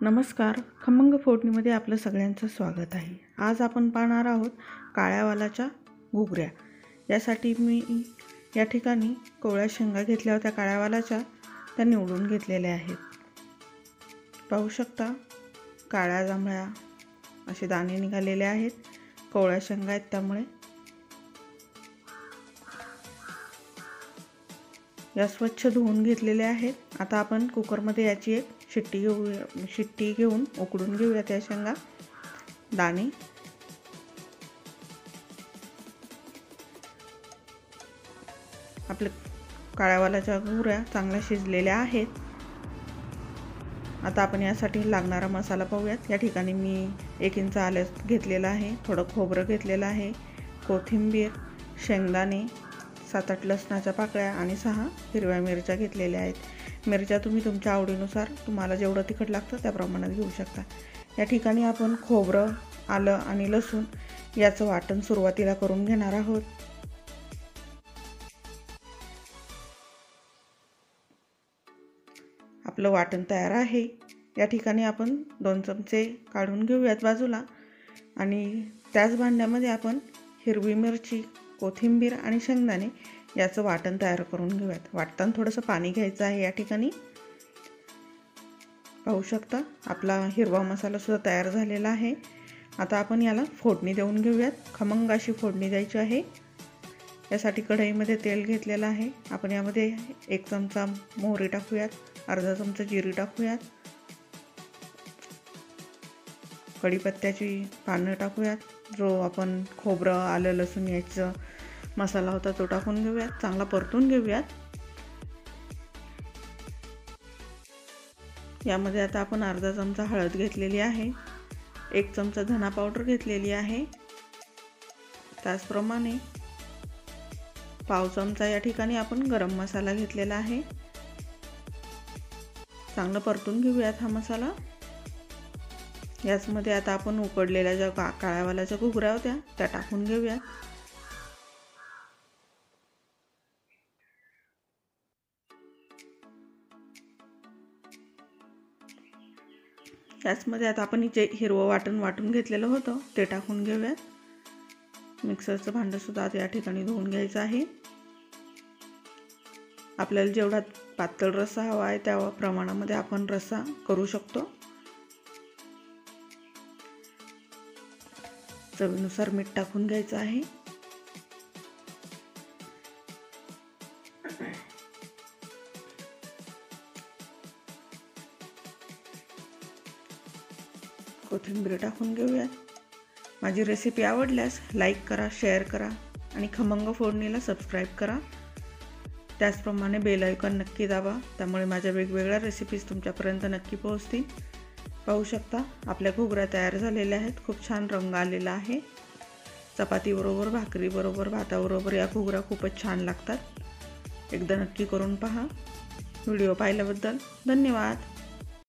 नमस्कार. खमंग फोडणीमध्ये आपलं सगळ्यांचं स्वागत आहे. आज आपण पाहणार आहोत काळ्या वालाच्या घुगऱ्या. यासाठी मी या ठिकाणी कोवळ्या शेंगा घेतल्या होत्या काळ्या वालाच्या, त्या निवडून घेतलेल्या आहेत. पाहू शकता काळ्या जांभळ्या असे दाणे निघालेले आहेत. कोवळ्या शेंगा आहेत त्यामुळे. या स्वच्छ धुवून घेतलेल्या आहेत. आता आपण कुकरमध्ये याची एक शिट्टी घेऊन उकडून घेऊया त्या शेंगा. दाणे आपल्या काळ्या वालाच्या घुगऱ्या चांगल्या शिजलेल्या आहेत. आता आपण यासाठी लागणारा मसाला पाहूयात. या ठिकाणी मी 1 इंच आलं घेतलेलं आहे, थोडं खोबरं घेतलेलं आहे, कोथिंबीर, शेंगदाणे, 7-8 लसणाच्या पाकळ्या आणि 6 हिरव्या मिरच्या घेतलेल्या आहेत. मिरच्या तुम्ही तुमच्या आवडीनुसार तुम्हाला जेवढं तिखट लागतं त्या प्रमाणात घेऊ शकता. या ठिकाणी आपण खोबरं, आलं आणि लसूण याचं वाटण सुरुवातीला करून घेणार आहोत. आपलं वाटण तयार आहे. या ठिकाणी आपण 2 चमचे काढून घेऊयात बाजूला आणि त्याच भांड्यामध्ये आपण हिरवी मिरची, कोथिंबीर आणि शेंगदाणे याचं वाटण तयार करून घेऊयात. वाटताना थोडंसं पाणी घ्यायचं आहे. या ठिकाणी पाहू शकता आपला हिरवा मसाला सुद्धा तयार झालेला आहे. आता आपण याला फोडणी देऊन घेऊयात. खमंग अशी फोडणी द्यायची आहे. यासाठी कढईमध्ये तेल घेतलेलं आहे. आपण यामध्ये 1 चमचा मोहरी टाकूयात, अर्धा चमचा जिरे टाकूयात, कढीपत्त्याची पानं टाकूयात, जो आपण खोबरं, आलं, लसूण याचा मसाला होता तो टाकून घेऊयात. चांगला परतून घेऊयात. यामध्ये आता आपण अर्धा चमचा हळद घेतलेली आहे, 1 चमचा धना पावडर घेतलेली आहे, त्याचप्रमाणे पाव चमचा या ठिकाणी आपण गरम मसाला घेतलेला आहे. चांगलं परतून घेऊयात हा मसाला. याचमध्ये आता आपण उकडलेल्या ज्या काळ्या वालाच्या घुगऱ्या होत्या त्या टाकून घेऊयात. त्याचमध्ये आता आपण जे हिरवं वाटण वाटून घेतलेलं होतं ते टाकून घेऊयात. मिक्सरचं भांडं सुद्धा या ठिकाणी धुवून घ्यायचं आहे. आपल्याला जेवढा पातळ रस्सा हवा आहे त्या प्रमाणामध्ये आपण रस्सा करू शकतो. चवीनुसार मीठ टाकून घ्यायचं आहे. कोथिंबीर टाकून घेऊयात. माझी रेसिपी आवडल्यास लाईक करा, शेअर करा आणि खमंग फोडणीला सबस्क्राईब करा. त्याचप्रमाणे बेल आयकॉन नक्की दाबा, त्यामुळे माझ्या वेगवेगळ्या रेसिपीज तुमच्यापर्यंत नक्की पोहोचतील. पाहू शकता आपल्या घुगऱ्या तयार झालेल्या आहेत. खूप छान रंग आलेला आहे. चपातीबरोबर, भाकरीबरोबर, भाताबरोबर या घुगऱ्या खूपच छान लागतात. एकदा नक्की करून पहा. व्हिडिओ पाहिल्याबद्दल धन्यवाद.